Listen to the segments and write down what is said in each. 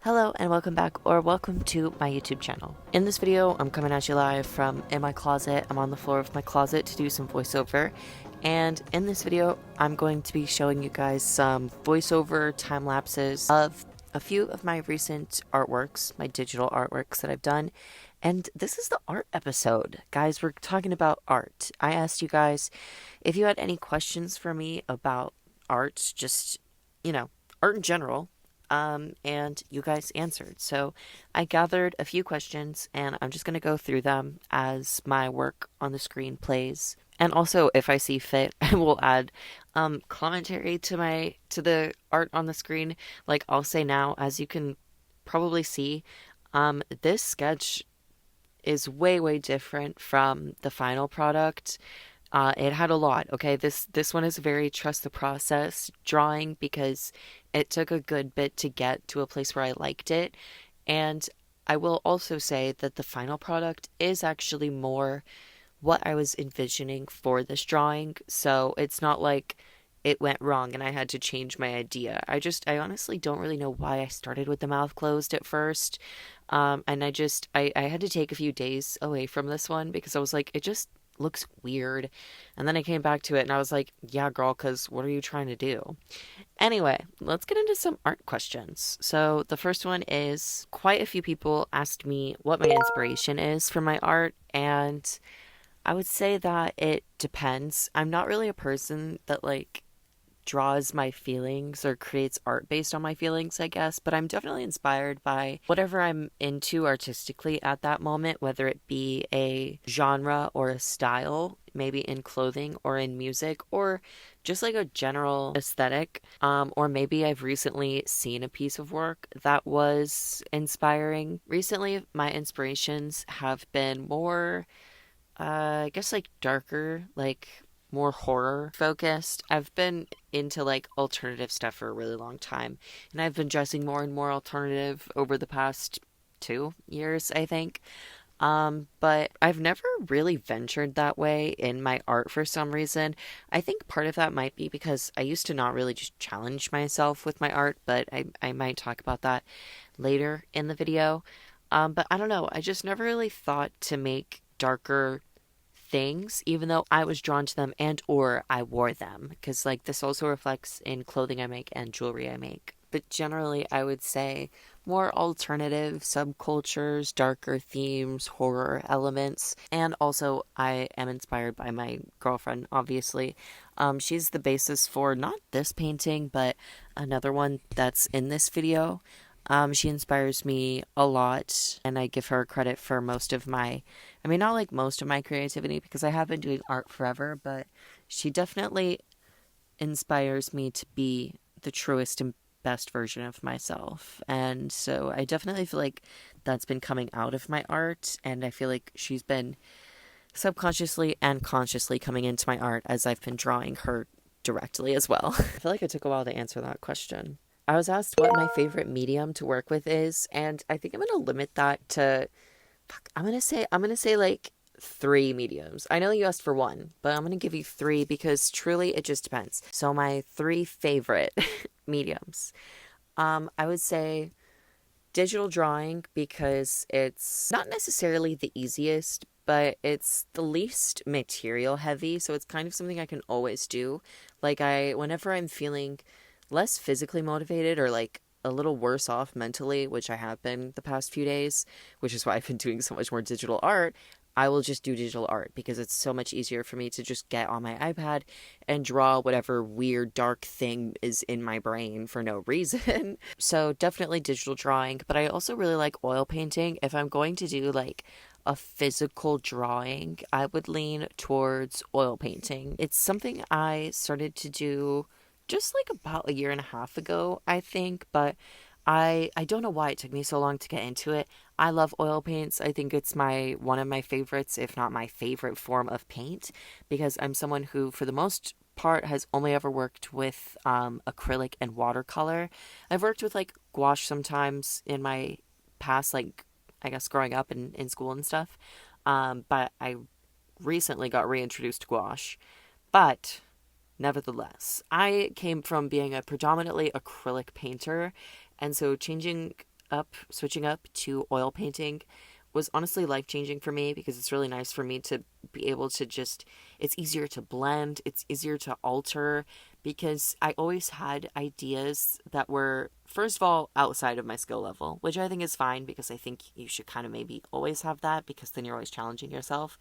Hello and welcome back, or welcome to my YouTube channel. In this video, I'm coming at you live from in my closet. I'm on the floor of my closet to do some voiceover. And in this video, I'm going to be showing you guys some voiceover time lapses of a few of my recent artworks, my digital artworks that I've done. And this is the art episode. Guys, we're talking about art. I asked you guys if you had any questions for me about art, just, art in general, and you guys answered. So I gathered a few questions and I'm just going to go through them as my work on the screen plays. And also, if I see fit, I will add commentary to the art on the screen. Like I'll say now, as you can probably see, this sketch is way different from the final product. It had a lot. Okay, this one is very trust the process drawing because it took a good bit to get to a place where I liked it. And I will also say that the final product is actually more what I was envisioning for this drawing. So it's not like it went wrong and I had to change my idea. I honestly don't really know why I started with the mouth closed at first. And I had to take a few days away from this one because I was like, it just looks weird. And then I came back to it and I was like, yeah, girl, because what are you trying to do? Anyway, let's get into some art questions. So the first one is quite a few people asked me what my inspiration is for my art, and I would say that it depends. I'm not really a person that draws my feelings or creates art based on my feelings, I guess, but I'm definitely inspired by whatever I'm into artistically at that moment, whether it be a genre or a style, maybe in clothing or in music, or just like a general aesthetic. Or maybe I've recently seen a piece of work that was inspiring. Recently, my inspirations have been more I guess darker, more horror focused. I've been into alternative stuff for a really long time, and I've been dressing more and more alternative over the past 2 years, I think. But I've never really ventured that way in my art for some reason. I think part of that might be because I used to not really just challenge myself with my art, but I might talk about that later in the video. But I don't know, I just never really thought to make darker things even though I was drawn to them and or I wore them, because this also reflects in clothing I make and jewelry I make. But generally I would say more alternative subcultures, darker themes, horror elements. And also I am inspired by my girlfriend, obviously. She's the basis for not this painting but another one that's in this video. She inspires me a lot, and I give her credit for most of my, I mean, not most of my creativity because I have been doing art forever, but she definitely inspires me to be the truest and best version of myself. And so I definitely feel like that's been coming out of my art, and I feel like she's been subconsciously and consciously coming into my art as I've been drawing her directly as well. I feel like it took a while to answer that question. I was asked what my favorite medium to work with is, and I think I'm going to limit that to, I'm going to say 3 mediums. I know you asked for 1, but I'm going to give you 3 because truly it just depends. So my 3 favorite mediums. I would say digital drawing because it's not necessarily the easiest, but it's the least material heavy, so it's kind of something I can always do. Whenever I'm feeling less physically motivated or a little worse off mentally, which I have been the past few days, which is why I've been doing so much more digital art, I will just do digital art because it's so much easier for me to just get on my iPad and draw whatever weird dark thing is in my brain for no reason. So definitely digital drawing, but I also really like oil painting. If I'm going to do a physical drawing, I would lean towards oil painting. It's something I started to do just about a year and a half ago, I think, but I don't know why it took me so long to get into it. I love oil paints. I think it's one of my favorites, if not my favorite form of paint, because I'm someone who, for the most part, has only ever worked with acrylic and watercolor. I've worked with gouache sometimes in my past, I guess growing up in school and stuff. But I recently got reintroduced to gouache. But nevertheless, I came from being a predominantly acrylic painter, and so changing switching up to oil painting was honestly life-changing for me because it's really nice for me to be able to just, it's easier to blend, it's easier to alter, because I always had ideas that were, first of all, outside of my skill level, which I think is fine because I think you should kind of maybe always have that because then you're always challenging yourself.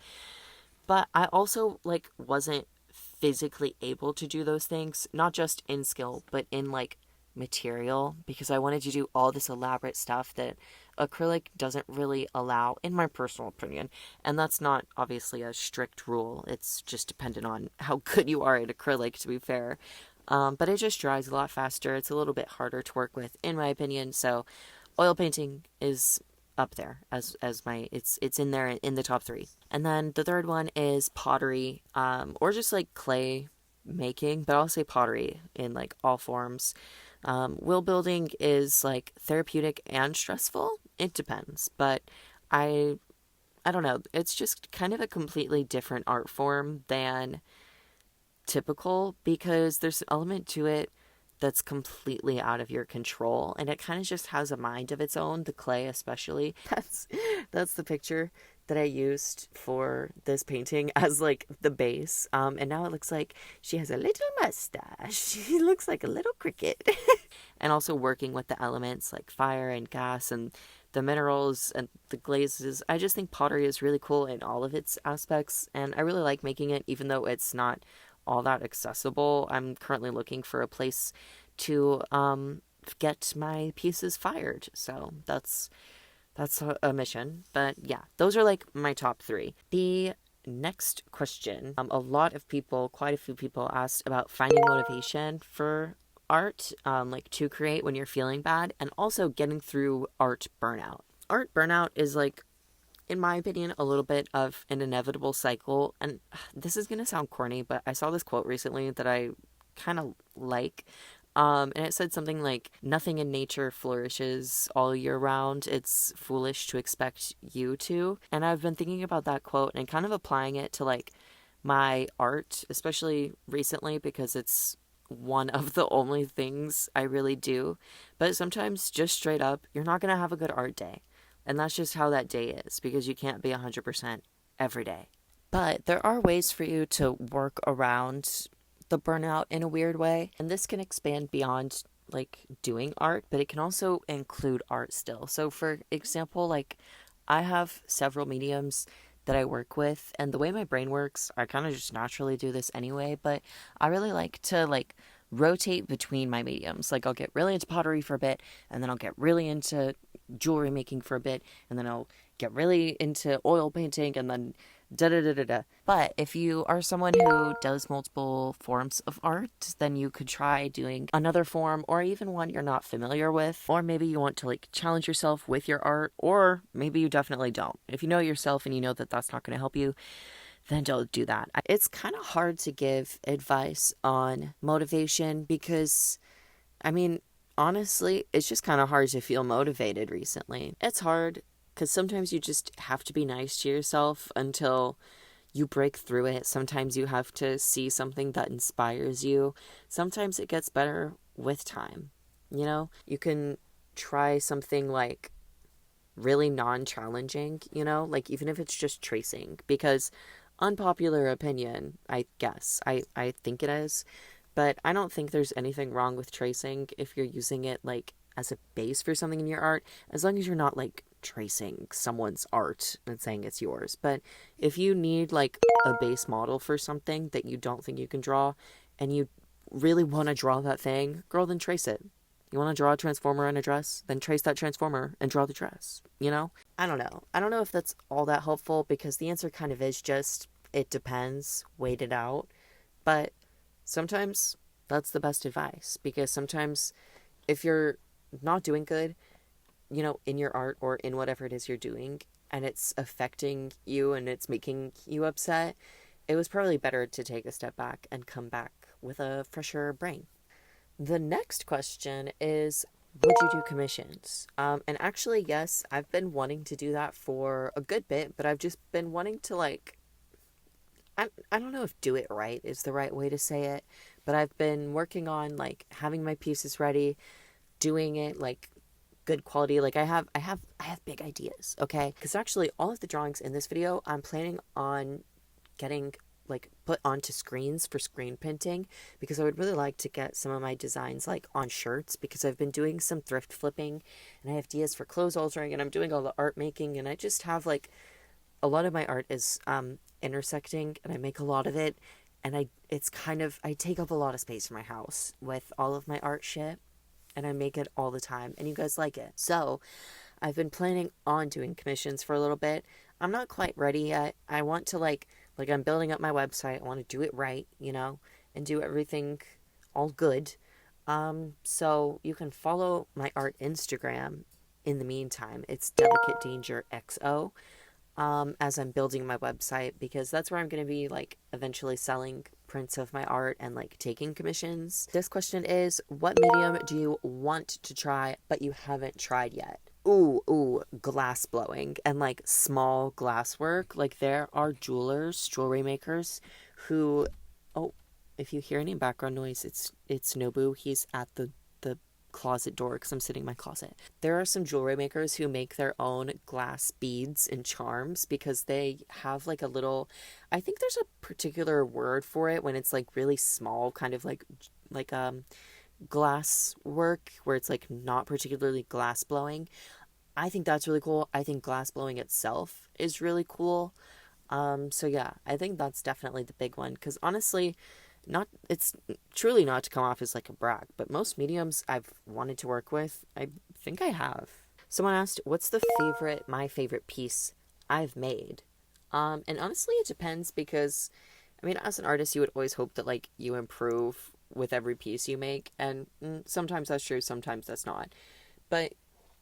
But I also like wasn't physically able to do those things, not just in skill, but in like material, because I wanted to do all this elaborate stuff that acrylic doesn't really allow, in my personal opinion. And that's not obviously a strict rule, it's just dependent on how good you are at acrylic, to be fair. But it just dries a lot faster. It's a little bit harder to work with, in my opinion. So oil painting is up there as my, it's in there in the top three. And then the third one is pottery, or just like clay making, but I'll say pottery in like all forms. Wheel building is like therapeutic and stressful. It depends, but I I don't know. It's just kind of a completely different art form than typical because there's an element to it that's completely out of your control, and it kind of just has a mind of its own, the clay especially. That's the picture that I used for this painting as like the base. And now it looks like she has a little mustache. She looks like a little cricket. And also working with the elements like fire and gas and the minerals and the glazes. I just think pottery is really cool in all of its aspects, and I really like making it even though it's not all that accessible. I'm currently looking for a place to get my pieces fired. So that's a mission. But yeah, those are like my top three. The next question, a lot of people, quite a few people asked about finding motivation for art, like to create when you're feeling bad, and also getting through art burnout. Art burnout is like, in my opinion, a little bit of an inevitable cycle. And this is going to sound corny, but I saw this quote recently that I kind of like. And it said something like, nothing in nature flourishes all year round. It's foolish to expect you to. And I've been thinking about that quote and kind of applying it to like my art, especially recently, because it's one of the only things I really do. But sometimes just straight up, you're not going to have a good art day. And that's just how that day is, because you can't be 100% every day. But there are ways for you to work around the burnout in a weird way. And this can expand beyond like doing art, but it can also include art still. So for example, like I have several mediums that I work with, and the way my brain works, I kind of just naturally do this anyway, but I really like to like rotate between my mediums. Like I'll get really into pottery for a bit, and then I'll get really into jewelry making for a bit, and then I'll get really into oil painting, and then da da da da da. But if you are someone who does multiple forms of art, then you could try doing another form, or even one you're not familiar with, or maybe you want to like challenge yourself with your art, or maybe you definitely don't. If you know yourself and you know that that's not going to help you, then don't do that. It's kind of hard to give advice on motivation because, I mean, honestly, it's just kind of hard to feel motivated recently. It's hard because sometimes you just have to be nice to yourself until you break through it. Sometimes you have to see something that inspires you. Sometimes it gets better with time. You know, you can try something like really non-challenging, you know, like even if it's just tracing, because unpopular opinion, I guess, I think it is, but I don't think there's anything wrong with tracing if you're using it like as a base for something in your art, as long as you're not like tracing someone's art and saying it's yours. But if you need like a base model for something that you don't think you can draw and you really want to draw that thing, girl, then trace it. You want to draw a transformer in a dress? Then trace that transformer and draw the dress, you know? I don't know. I don't know if that's all that helpful because the answer kind of is just, it depends, wait it out. But sometimes that's the best advice, because sometimes if you're not doing good, you know, in your art or in whatever it is you're doing, and it's affecting you and it's making you upset, it was probably better to take a step back and come back with a fresher brain. The next question is, would you do commissions? And actually, yes, I've been wanting to do that for a good bit, but I've just been wanting to like, I don't know if do it right is the right way to say it, but I've been working on like having my pieces ready, doing it like good quality. Like I have big ideas, okay? Because actually all of the drawings in this video I'm planning on getting like put onto screens for screen printing, because I would really like to get some of my designs like on shirts, because I've been doing some thrift flipping and I have ideas for clothes altering, and I'm doing all the art making, and I just have like a lot of my art is intersecting, and I make a lot of it, and I take up a lot of space in my house with all of my art shit, and I make it all the time, and you guys like it. So I've been planning on doing commissions for a little bit. I'm not quite ready yet. I want to like I'm building up my website. I want to do it right, and do everything all good. So you can follow my art Instagram in the meantime. It's Delicate Danger XO. As I'm building my website, because that's where I'm going to be like eventually selling prints of my art and like taking commissions. This question is, what medium do you want to try but you haven't tried yet? Ooh, glass blowing and like small glass work. Like there are jewelry makers who, oh, if you hear any background noise, it's Nobu. He's at the closet door because I'm sitting in my closet. There are some jewelry makers who make their own glass beads and charms, because they have like a little, I think there's a particular word for it when it's like really small, kind of like glass work where it's like not particularly glass blowing. I think that's really cool. I think glass blowing itself is really cool. So yeah, I think that's definitely the big one, because honestly, it's truly not to come off as like a brag, but most mediums I've wanted to work with, I think I have. Someone asked, what's my favorite piece I've made? And honestly, it depends, because I mean, as an artist, you would always hope that like you improve with every piece you make, and sometimes that's true, sometimes that's not. But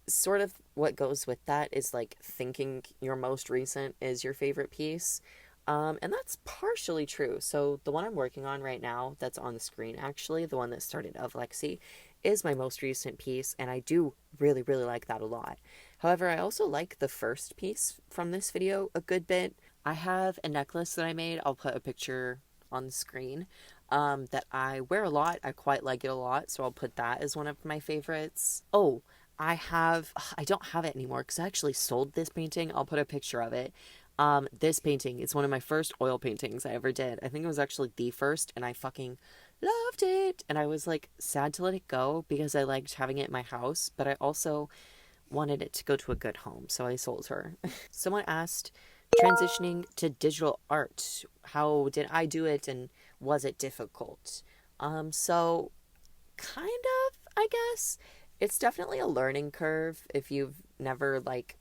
sort of what goes with that is like thinking your most recent is your favorite piece. And that's partially true. So the one I'm working on right now, that's on the screen actually, the one that started of Lexi, is my most recent piece, and I do really, really like that a lot. However, I also like the first piece from this video a good bit. I have a necklace that I made, I'll put a picture on the screen, that I wear a lot. I quite like it a lot, so I'll put that as one of my favorites. Oh, I don't have it anymore because I actually sold this painting. I'll put a picture of it. This painting is one of my first oil paintings I ever did. I think it was actually the first, and I fucking loved it. And I was like sad to let it go because I liked having it in my house, but I also wanted it to go to a good home, so I sold her. Someone asked, transitioning to digital art, how did I do it and was it difficult? So kind of, I guess. It's definitely a learning curve if you've never like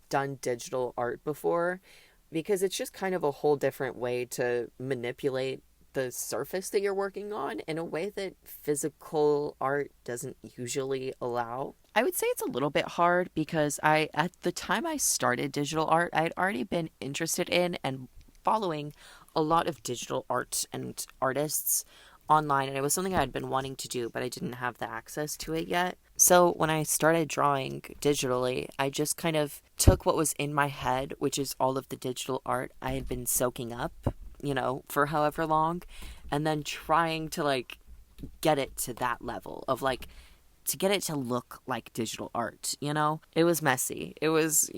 done digital art before, because it's just kind of a whole different way to manipulate the surface that you're working on in a way that physical art doesn't usually allow. I would say it's a little bit hard because at the time I started digital art, I'd already been interested in and following a lot of digital art and artists online, and it was something I had been wanting to do, but I didn't have the access to it yet. So when I started drawing digitally, I just kind of took what was in my head, which is all of the digital art I had been soaking up, for however long, and then trying to like get it to that level of like to get it to look like digital art, It was messy. It was,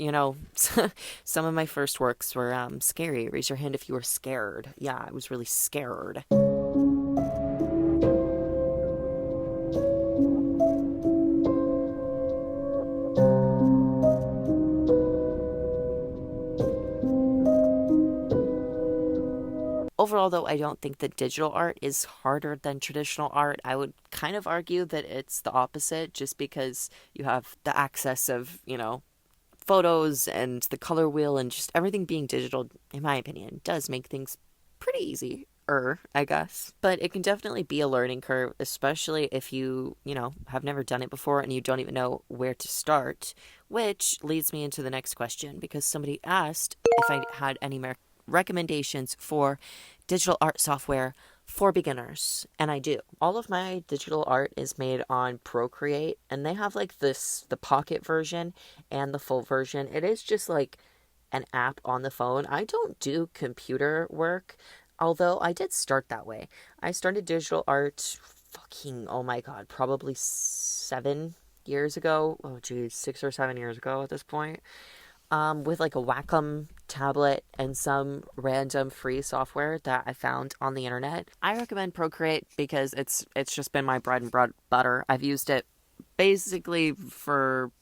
some of my first works were scary. Raise your hand if you were scared. Yeah, I was really scared. Overall, though, I don't think that digital art is harder than traditional art. I would kind of argue that it's the opposite, just because you have the access of, photos and the color wheel and just everything being digital, in my opinion, does make things pretty easy. I guess. But it can definitely be a learning curve, especially if you, have never done it before and you don't even know where to start, which leads me into the next question, because somebody asked if I had any recommendations for digital art software for beginners, and I do. All of my digital art is made on Procreate, and they have like the pocket version and the full version. It is just like an app on the phone. I don't do computer work, although I did start that way. I started digital art oh my god, probably 7 years ago. Oh, geez, 6 or 7 years ago at this point. With like a Wacom tablet and some random free software that I found on the internet. I recommend Procreate because it's just been my bread and butter. I've used it basically for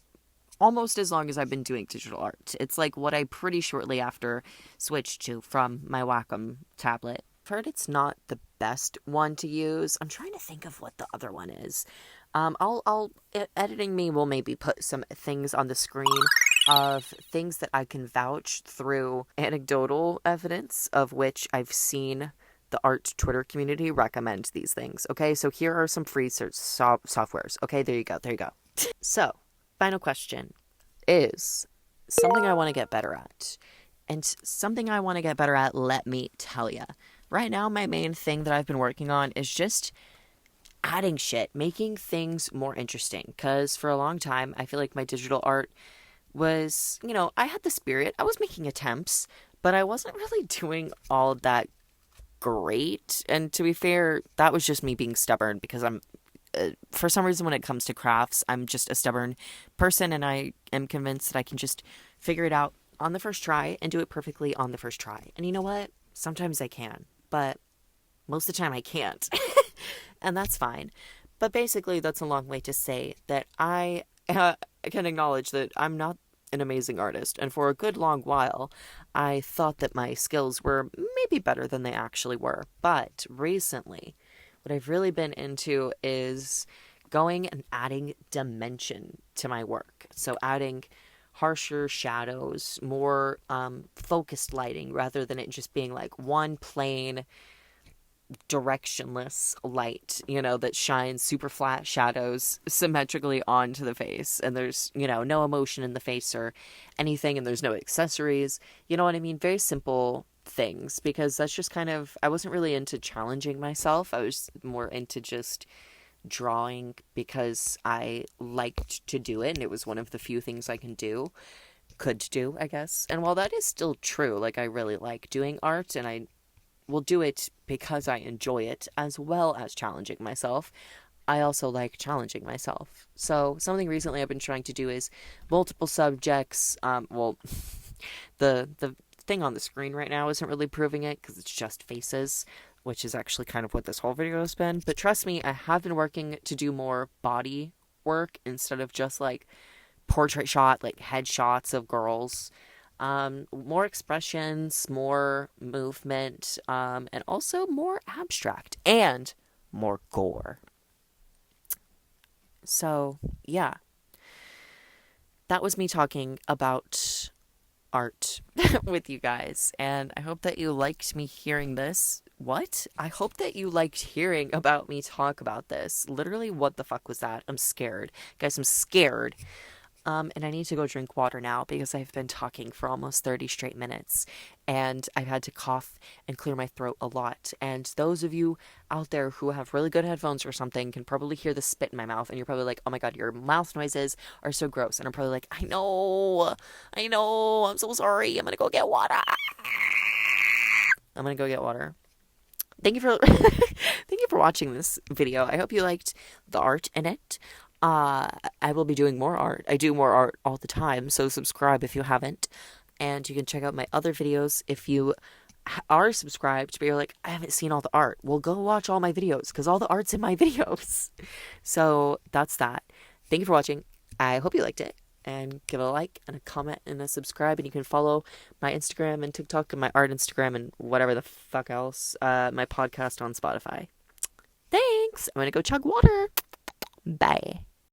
almost as long as I've been doing digital art. It's like what I pretty shortly after switched to from my Wacom tablet. I've heard it's not the best one to use. I'm trying to think of what the other one is. Editing me will maybe put some things on the screen of things that I can vouch through anecdotal evidence of which I've seen the art Twitter community recommend these things. Okay, so here are some free search softwares. Okay, there you go. So, final question is something I want to get better at. And something I want to get better at, let me tell you. Right now, my main thing that I've been working on is just adding shit, making things more interesting. Because for a long time, I feel like my digital art was, I had the spirit. I was making attempts, but I wasn't really doing all that great. And to be fair, that was just me being stubborn because for some reason, when it comes to crafts, I'm just a stubborn person, and I am convinced that I can just figure it out on the first try and do it perfectly on the first try. And you know what? Sometimes I can, but most of the time I can't. And that's fine. But basically, that's a long way to say that I can acknowledge that I'm not an amazing artist. And for a good long while, I thought that my skills were maybe better than they actually were. But recently, what I've really been into is going and adding dimension to my work. So adding harsher shadows, more focused lighting, rather than it just being like one plain directionless light, that shines super flat shadows symmetrically onto the face, and there's, no emotion in the face or anything, and there's no accessories, you know what I mean? Very simple things, because that's just kind of, I wasn't really into challenging myself. I was more into just drawing because I liked to do it, and it was one of the few things I could do, I guess. And while that is still true, like, I really like doing art, and I will do it because I enjoy it, as well as challenging myself. I also like challenging myself. So something recently I've been trying to do is multiple subjects. The thing on the screen right now isn't really proving it because it's just faces, which is actually kind of what this whole video has been. But trust me, I have been working to do more body work instead of just like portrait shot, like headshots of girls. More expressions, more movement, and also more abstract and more gore. So, yeah, that was me talking about art with you guys, and I hope that you liked me hearing this. What? I hope that you liked hearing about me talk about this. Literally, what the fuck was that? I'm scared. Guys, I'm scared. And I need to go drink water now because I've been talking for almost 30 straight minutes, and I've had to cough and clear my throat a lot. And those of you out there who have really good headphones or something can probably hear the spit in my mouth, and you're probably like, oh my god, your mouth noises are so gross. And I'm probably like, I know, I'm so sorry. I'm gonna go get water. Thank you for thank you for watching this video. I hope you liked the art in it. I will be doing more art. I do more art all the time, so subscribe if you haven't. And you can check out my other videos if you are subscribed, but you're like, I haven't seen all the art. Well, go watch all my videos, because all the art's in my videos. So that's that. Thank you for watching. I hope you liked it. And give it a like and a comment and a subscribe. And you can follow my Instagram and TikTok and my art Instagram and whatever the fuck else. My podcast on Spotify. Thanks. I'm going to go chug water. Bye.